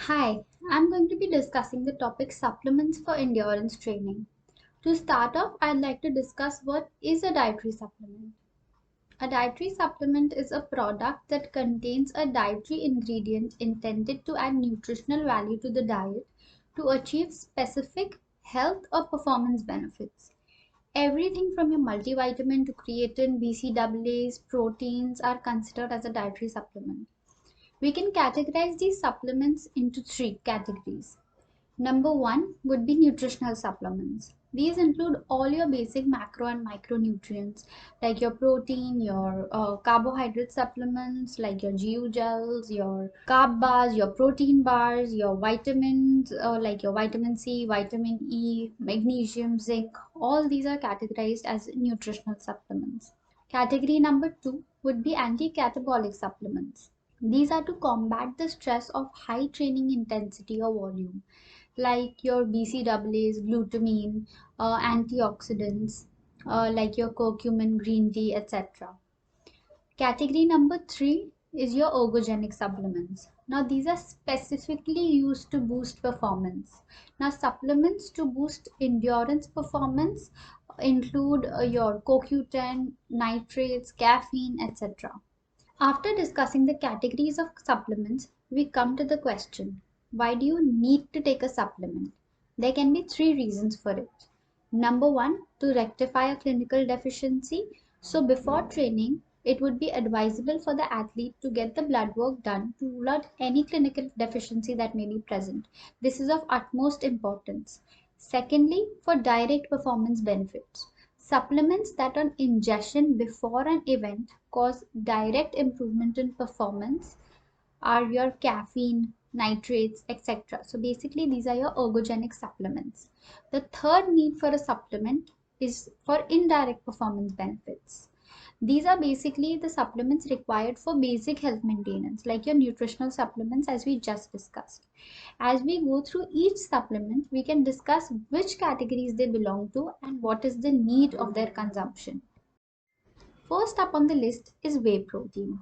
Hi, I'm going to be discussing the topic supplements for endurance training. To start off, I'd like to discuss what is a dietary supplement. A dietary supplement is a product that contains a dietary ingredient intended to add nutritional value to the diet to achieve specific health or performance benefits. Everything from your multivitamin to creatine, BCAAs, proteins are considered as a dietary supplement. We can categorize these supplements into three categories. Number one would be nutritional supplements. These include all your basic macro and micronutrients like your protein, your carbohydrate supplements like your GU gels, your carb bars, your protein bars, your vitamins like your vitamin C, vitamin E, magnesium, zinc. All these are categorized as nutritional supplements. Category number two would be anti-catabolic supplements. These are to combat the stress of high training intensity or volume, like your BCAAs, glutamine, antioxidants, like your curcumin, green tea, etc. Category number three is your ergogenic supplements. Now, these are specifically used to boost performance. Now, supplements to boost endurance performance include your CoQ10, nitrates, caffeine, etc. After discussing the categories of supplements, we come to the question, why do you need to take a supplement? There can be three reasons for it. Number one, to rectify a clinical deficiency. So before training, it would be advisable for the athlete to get the blood work done to rule out any clinical deficiency that may be present. This is of utmost importance. Secondly, for direct performance benefits. Supplements that on ingestion before an event cause direct improvement in performance are your caffeine, nitrates, etc. So basically, these are your ergogenic supplements. The third need for a supplement is for indirect performance benefits. These are basically the supplements required for basic health maintenance, like your nutritional supplements, as we just discussed. As we go through each supplement, we can discuss which categories they belong to and what is the need of their consumption. First up on the list is whey protein.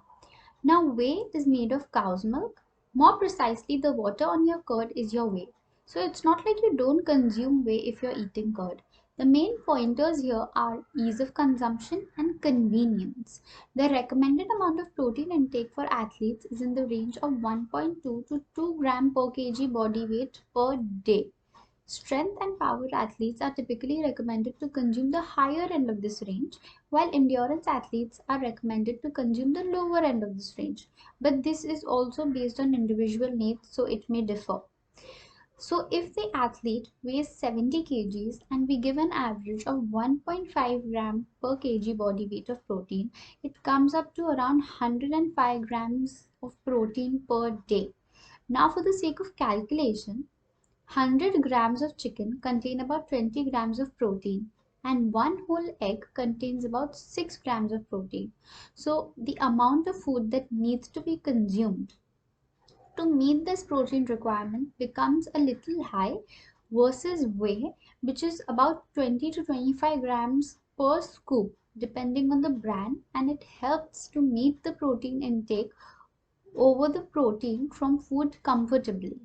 Now, whey is made of cow's milk. More precisely, the water on your curd is your whey. So, it's not like you don't consume whey if you're eating curd. The main pointers here are ease of consumption and convenience. The recommended amount of protein intake for athletes is in the range of 1.2 to 2 gram per kg body weight per day. Strength and power athletes are typically recommended to consume the higher end of this range, while endurance athletes are recommended to consume the lower end of this range. But this is also based on individual needs, so it may differ. So, if the athlete weighs 70 kgs and we give an average of 1.5 gram per kg body weight of protein, it comes up to around 105 grams of protein per day. Now, for the sake of calculation, 100 grams of chicken contain about 20 grams of protein and one whole egg contains about 6 grams of protein. So the amount of food that needs to be consumed to meet this protein requirement becomes a little high versus whey, which is about 20 to 25 grams per scoop depending on the brand, and it helps to meet the protein intake over the protein from food comfortably.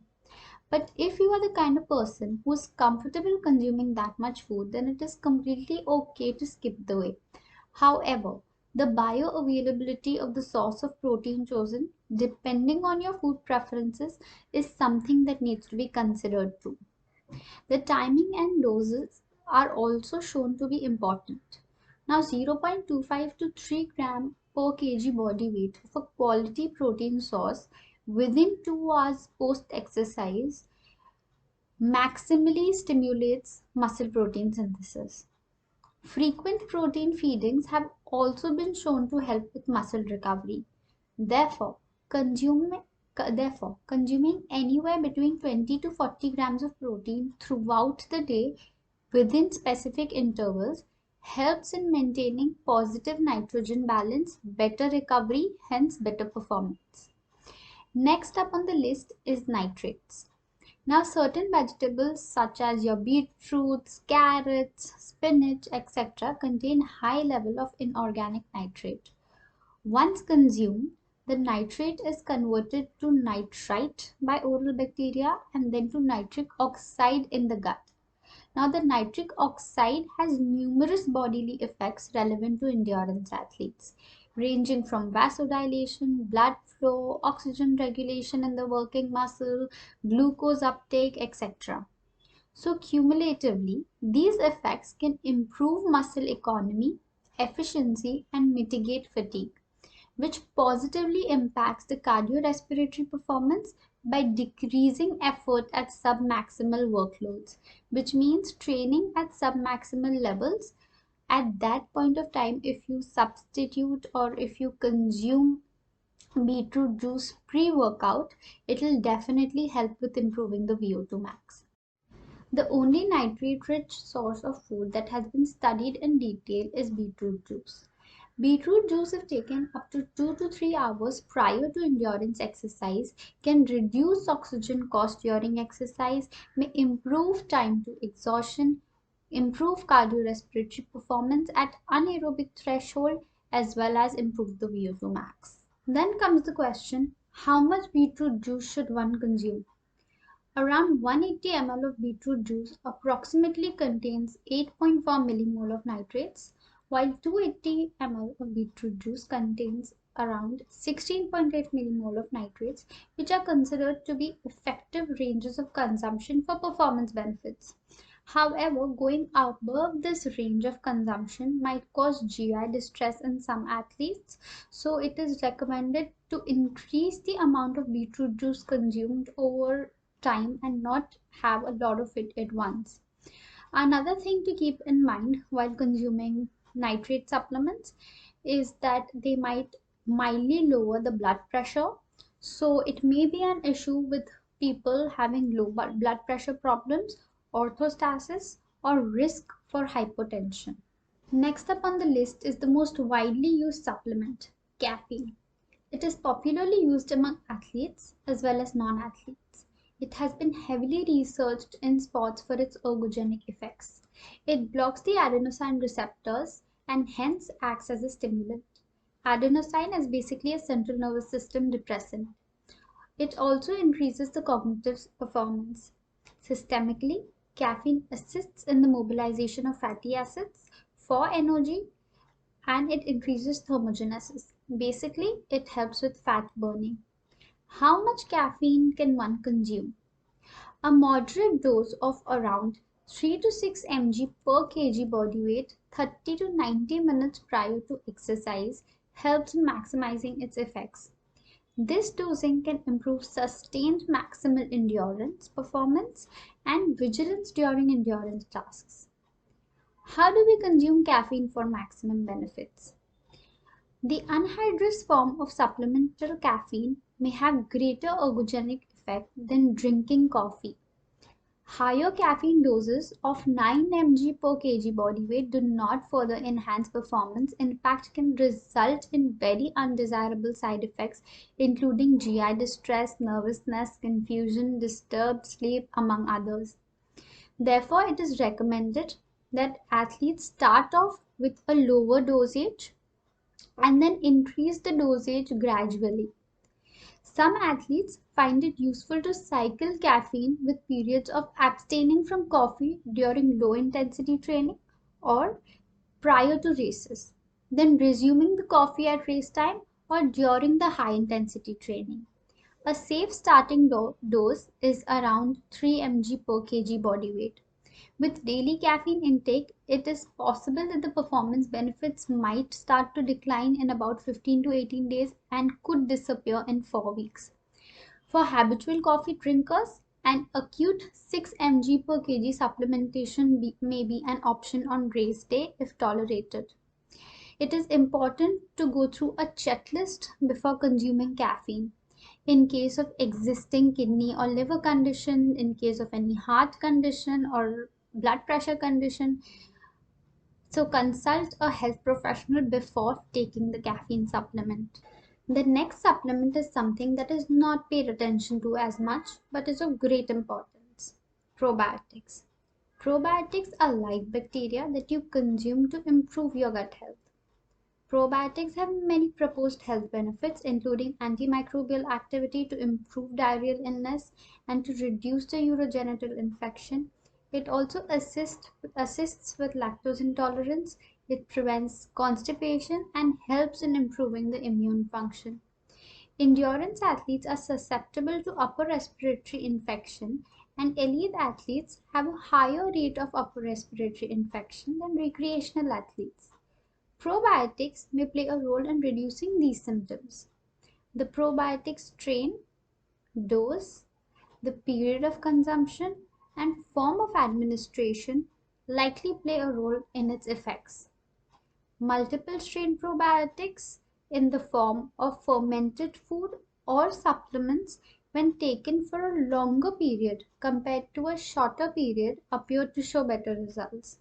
But if you are the kind of person who's comfortable consuming that much food, then it is completely okay to skip the whey. However, the bioavailability of the source of protein chosen, depending on your food preferences, is something that needs to be considered too. The timing and doses are also shown to be important. Now, 0.25 to 3 gram per kg body weight of a quality protein source within 2 hours post exercise maximally stimulates muscle protein synthesis. Frequent protein feedings have also been shown to help with muscle recovery. Therefore, consuming consuming anywhere between 20 to 40 grams of protein throughout the day within specific intervals helps in maintaining positive nitrogen balance, better recovery, hence better performance. Next up on the list is nitrates. Now, certain vegetables such as your beetroots, carrots, spinach, etc., contain high level of inorganic nitrate. Once consumed, The nitrate is converted to nitrite by oral bacteria and then to nitric oxide in the gut. Now, the nitric oxide has numerous bodily effects relevant to endurance athletes, ranging from vasodilation, blood flow, oxygen regulation in the working muscle, glucose uptake, etc. So, cumulatively, these effects can improve muscle economy, efficiency, and mitigate fatigue, which positively impacts the cardiorespiratory performance by decreasing effort at submaximal workloads, which means training at submaximal levels. At that point of time, if you substitute or if you consume beetroot juice pre-workout, it will definitely help with improving the VO2 max. The only nitrate-rich source of food that has been studied in detail is beetroot juice. Beetroot juice, if taken up to 2 to 3 hours prior to endurance exercise, can reduce oxygen cost during exercise, may improve time to exhaustion, improve cardiorespiratory performance at anaerobic threshold, as well as improve the VO2 max. Then comes the question, how much beetroot juice should one consume? Around 180 ml of beetroot juice approximately contains 8.4 millimole of nitrates, while 280 ml of beetroot juice contains around 16.8 millimole of nitrates, which are considered to be effective ranges of consumption for performance benefits. However, going above this range of consumption might cause GI distress in some athletes, so it is recommended to increase the amount of beetroot juice consumed over time and not have a lot of it at once. Another thing to keep in mind while consuming nitrate supplements is that they might mildly lower the blood pressure. So it may be an issue with people having low blood pressure problems, orthostasis, or risk for hypotension. Next up on the list is the most widely used supplement, caffeine. It is popularly used among athletes as well as non-athletes. It has been heavily researched in sports for its ergogenic effects. It blocks the adenosine receptors and hence acts as a stimulant. Adenosine is basically a central nervous system depressant. It also increases the cognitive performance. Systemically, caffeine assists in the mobilization of fatty acids for energy and it increases thermogenesis. Basically, it helps with fat burning. How much caffeine can one consume? A moderate dose of around 3 to 6 mg per kg body weight 30 to 90 minutes prior to exercise helps in maximizing its effects. This dosing can improve sustained maximal endurance performance and vigilance during endurance tasks. How do we consume caffeine for maximum benefits? The anhydrous form of supplemental caffeine may have greater ergogenic effect than drinking coffee. Higher caffeine doses of 9 mg per kg body weight do not further enhance performance, in fact can result in very undesirable side effects including GI distress, nervousness, confusion, disturbed sleep, among others. Therefore, it is recommended that athletes start off with a lower dosage and then increase the dosage gradually. Some athletes find it useful to cycle caffeine with periods of abstaining from coffee during low intensity training or prior to races, then resuming the coffee at race time or during the high intensity training. A safe starting dose is around 3 mg per kg body weight. With daily caffeine intake, it is possible that the performance benefits might start to decline in about 15 to 18 days and could disappear in 4 weeks. For habitual coffee drinkers, an acute 6 mg per kg supplementation may be an option on race day if tolerated. It is important to go through a checklist before consuming caffeine. In case of existing kidney or liver condition, in case of any heart condition or blood pressure condition. So consult a health professional before taking the caffeine supplement. The next supplement is something that is not paid attention to as much but is of great importance. Probiotics. Probiotics are live bacteria that you consume to improve your gut health. Probiotics have many proposed health benefits, including antimicrobial activity to improve diarrheal illness and to reduce the urogenital infection. It also assists with lactose intolerance. It prevents constipation and helps in improving the immune function. Endurance athletes are susceptible to upper respiratory infection, and elite athletes have a higher rate of upper respiratory infection than recreational athletes. Probiotics may play a role in reducing these symptoms. The probiotic strain, dose, the period of consumption, and form of administration likely play a role in its effects. Multiple strain probiotics in the form of fermented food or supplements when taken for a longer period compared to a shorter period appear to show better results.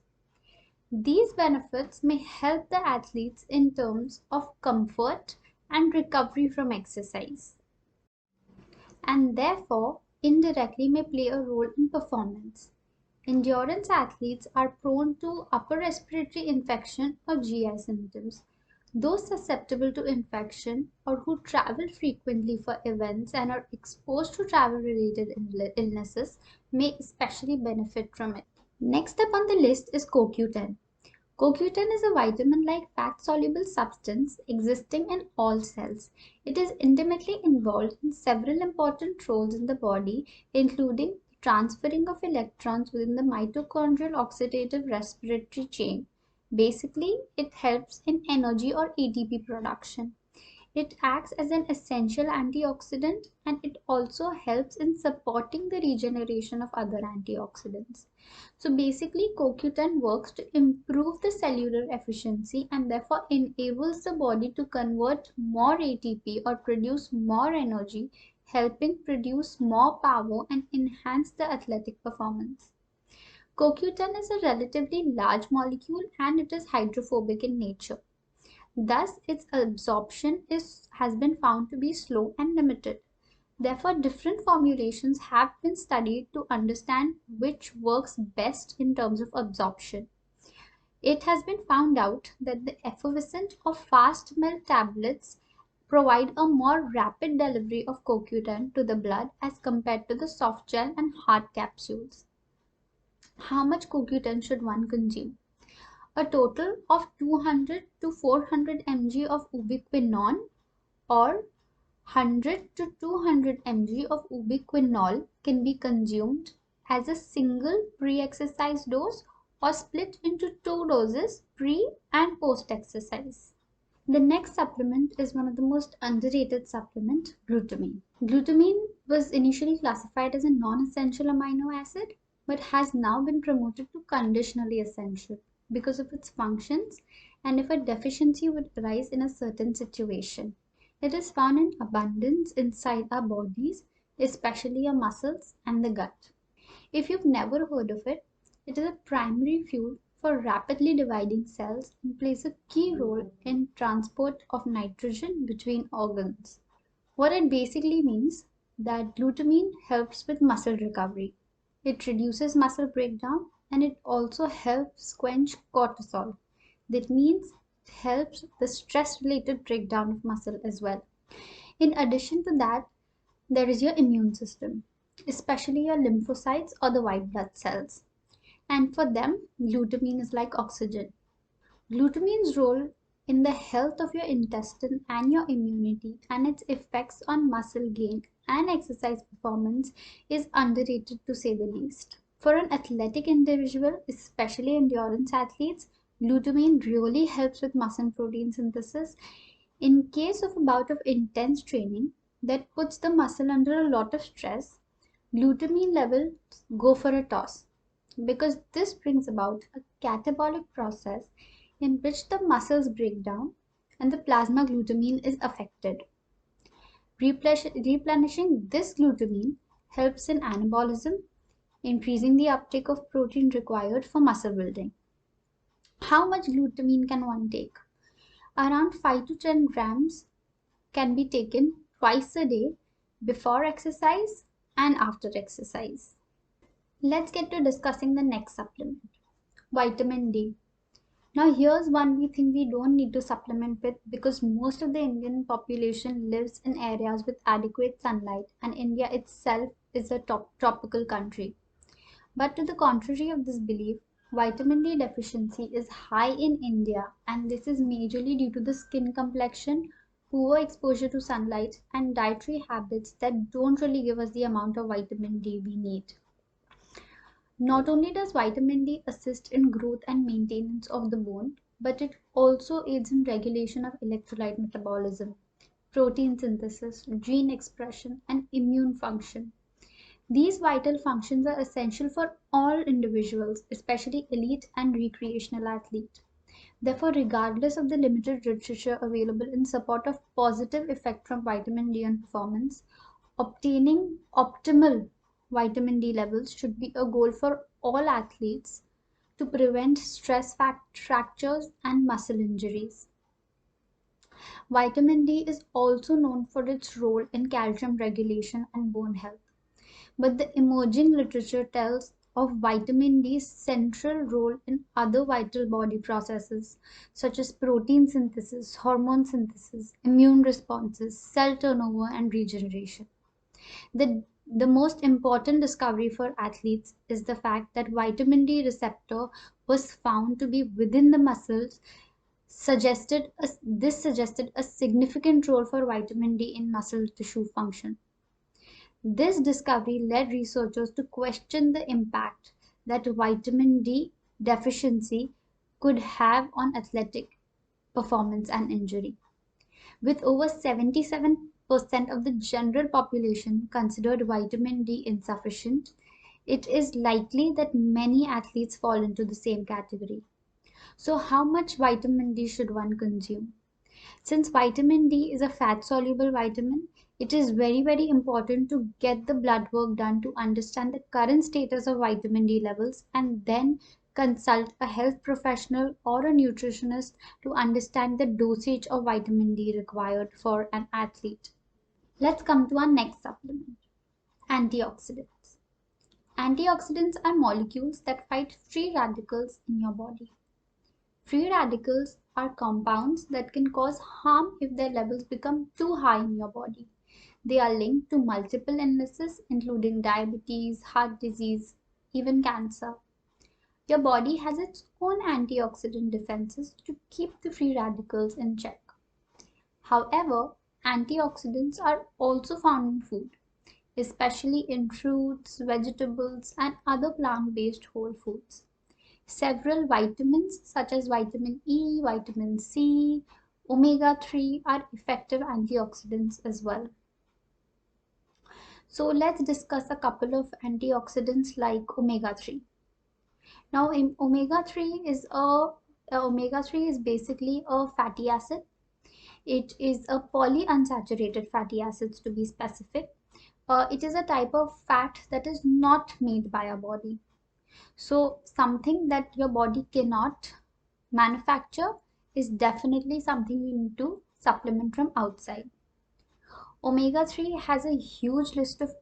These benefits may help the athletes in terms of comfort and recovery from exercise, and therefore indirectly may play a role in performance. Endurance athletes are prone to upper respiratory infection or GI symptoms. Those susceptible to infection or who travel frequently for events and are exposed to travel related illnesses may especially benefit from it. Next up on the list is CoQ10. CoQ10 is a vitamin-like fat-soluble substance existing in all cells. It is intimately involved in several important roles in the body, including transferring of electrons within the mitochondrial oxidative respiratory chain. Basically, it helps in energy or ATP production. It acts as an essential antioxidant, and it also helps in supporting the regeneration of other antioxidants. So basically, CoQ10 works to improve the cellular efficiency and therefore enables the body to convert more ATP or produce more energy, helping produce more power and enhance the athletic performance. CoQ10 is a relatively large molecule and it is hydrophobic in nature. Thus, its absorption has been found to be slow and limited. Therefore, different formulations have been studied to understand which works best in terms of absorption. It has been found out that the effervescent or fast melt tablets provide a more rapid delivery of CoQ10 to the blood as compared to the soft gel and hard capsules. How much CoQ10 should one consume? A total of 200 to 400 mg of ubiquinone or 100 to 200 mg of ubiquinol can be consumed as a single pre-exercise dose or split into two doses pre and post-exercise. The next supplement is one of the most underrated supplement, glutamine. Glutamine was initially classified as a non-essential amino acid but has now been promoted to conditionally essential because of its functions and if a deficiency would arise in a certain situation. It is found in abundance inside our bodies, especially our muscles and the gut. If you've never heard of it, it is a primary fuel for rapidly dividing cells and plays a key role in transport of nitrogen between organs. What it basically means that glutamine helps with muscle recovery. It reduces muscle breakdown and it also helps quench cortisol. That means it helps the stress related breakdown of muscle as well. In addition to that, there is your immune system, especially your lymphocytes or the white blood cells. And for them, glutamine is like oxygen. Glutamine's role in the health of your intestine and your immunity and its effects on muscle gain and exercise performance is underrated to say the least. For an athletic individual, especially endurance athletes, glutamine really helps with muscle protein synthesis. In case of a bout of intense training that puts the muscle under a lot of stress, glutamine levels go for a toss because this brings about a catabolic process in which the muscles break down and the plasma glutamine is affected. Replenishing this glutamine helps in anabolism, increasing the uptake of protein required for muscle building. How much glutamine can one take? Around 5 to 10 grams can be taken twice a day before exercise and after exercise. Let's get to discussing the next supplement, vitamin D. Now, here's one we think we don't need to supplement with because most of the Indian population lives in areas with adequate sunlight, and India itself is a tropical country. But to the contrary of this belief, vitamin D deficiency is high in India, and this is majorly due to the skin complexion, poor exposure to sunlight, and dietary habits that don't really give us the amount of vitamin D we need. Not only does vitamin D assist in growth and maintenance of the bone, but it also aids in regulation of electrolyte metabolism, protein synthesis, gene expression, and immune function. These vital functions are essential for all individuals, especially elite and recreational athletes. Therefore, regardless of the limited literature available in support of positive effect from vitamin D on performance, obtaining optimal vitamin D levels should be a goal for all athletes to prevent fractures and muscle injuries. Vitamin D is also known for its role in calcium regulation and bone health. But the emerging literature tells of vitamin D's central role in other vital body processes such as protein synthesis, hormone synthesis, immune responses, cell turnover, and regeneration. The most important discovery for athletes is the fact that vitamin D receptor was found to be within the muscles this suggested a significant role for vitamin D in muscle tissue function. This discovery led researchers to question the impact that vitamin D deficiency could have on athletic performance and injury. With over 77% of the general population considered vitamin D insufficient, it is likely that many athletes fall into the same category. So, how much vitamin D should one consume? Since vitamin D is a fat soluble vitamin, it is very important to get the blood work done to understand the current status of vitamin D levels and then consult a health professional or a nutritionist to understand the dosage of vitamin D required for an athlete. Let's come to our next supplement, antioxidants. Antioxidants are molecules that fight free radicals in your body. Free radicals are compounds that can cause harm if their levels become too high in your body. They are linked to multiple illnesses, including diabetes, heart disease, even cancer. Your body has its own antioxidant defenses to keep the free radicals in check. However, antioxidants are also found in food, especially in fruits, vegetables, and other plant-based whole foods. Several vitamins such as vitamin E, vitamin C, omega-3 are effective antioxidants as well. So let's discuss a couple of antioxidants like omega-3. Now omega-3 is basically a fatty acid. It is a polyunsaturated fatty acids to be specific. It is a type of fat that is not made by our body. So something that your body cannot manufacture is definitely something you need to supplement from outside. Omega-3 has a huge list of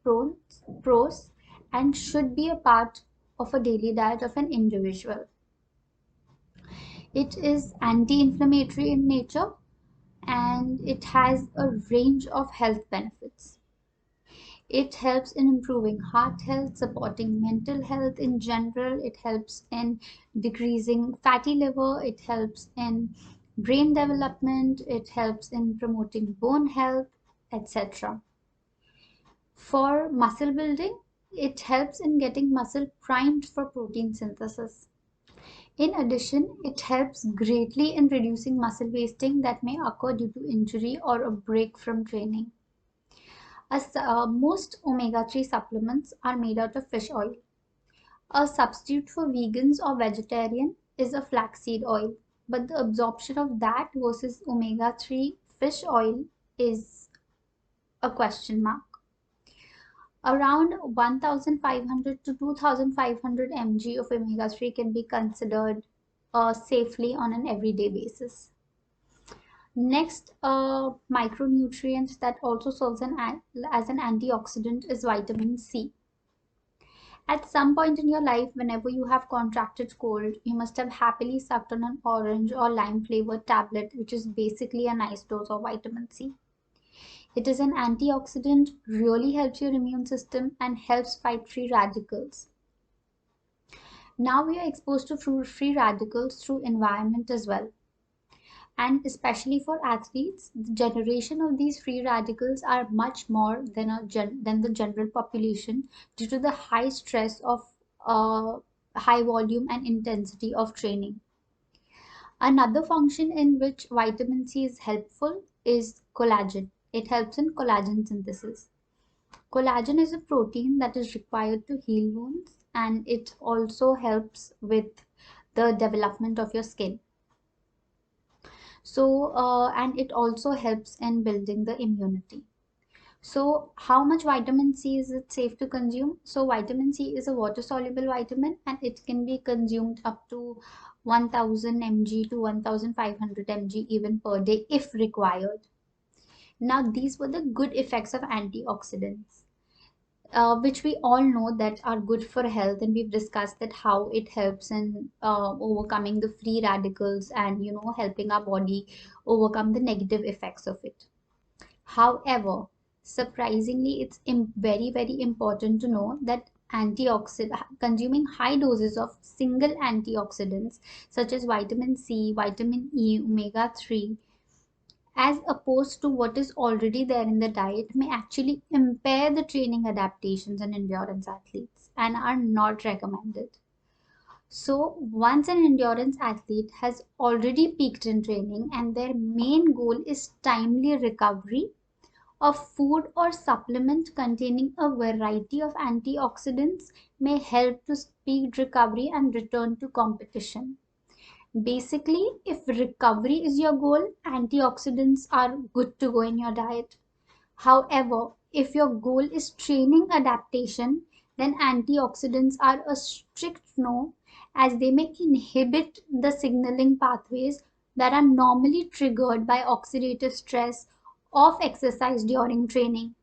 pros and should be a part of a daily diet of an individual. It is anti-inflammatory in nature and it has a range of health benefits. It helps in improving heart health, supporting mental health in general. It helps in decreasing fatty liver. It helps in brain development. It helps in promoting bone health, etc. For muscle building, it helps in getting muscle primed for protein synthesis. In addition, it helps greatly in reducing muscle wasting that may occur due to injury or a break from training. Most omega-3 supplements are made out of fish oil. A substitute for vegans or vegetarian is a flaxseed oil, but the absorption of that versus omega-3 fish oil is a question mark. Around 1,500 to 2,500 mg of omega-3 can be considered safely on an everyday basis. Next, a micronutrient that also serves as an antioxidant is vitamin C. At some point in your life, whenever you have contracted cold, you must have happily sucked on an orange or lime flavored tablet, which is basically a nice dose of vitamin C. It is an antioxidant, really helps your immune system and helps fight free radicals. Now we are exposed to free radicals through environment as well. And especially for athletes, the generation of these free radicals are much more than, than the general population due to the high stress of high volume and intensity of training. Another function in which vitamin C is helpful is collagen. It helps in collagen synthesis. Collagen is a protein that is required to heal wounds, and it also helps with the development of your skin. So, and it also helps in building the immunity. So, how much vitamin C is it safe to consume? So, vitamin C is a water soluble vitamin and it can be consumed up to 1000 mg to 1500 mg even per day if required. Now, these were the good effects of antioxidants. Which we all know that are good for health, and we've discussed that how it helps in overcoming the free radicals and helping our body overcome the negative effects of it. However, surprisingly, it's very very important to know that antioxidant consuming high doses of single antioxidants such as vitamin C, vitamin E, omega 3, as opposed to what is already there in the diet, may actually impair the training adaptations in endurance athletes and are not recommended. So, once an endurance athlete has already peaked in training and their main goal is timely recovery, a food or supplement containing a variety of antioxidants may help to speed recovery and return to competition. Basically, if recovery is your goal, antioxidants are good to go in your diet. However, if your goal is training adaptation, then antioxidants are a strict no, as they may inhibit the signaling pathways that are normally triggered by oxidative stress of exercise during training.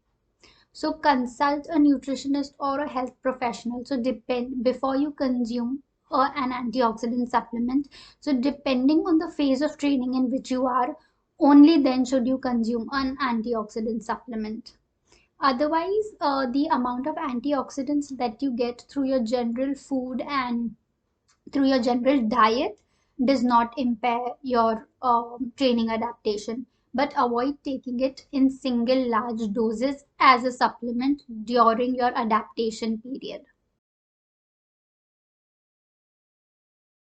So consult a nutritionist or a health professional. So depend before you consume an antioxidant supplement. So depending on the phase of training in which you are, only then should you consume an antioxidant supplement. Otherwise, the amount of antioxidants that you get through your general food and through your general diet does not impair your training adaptation, but avoid taking it in single large doses as a supplement during your adaptation period.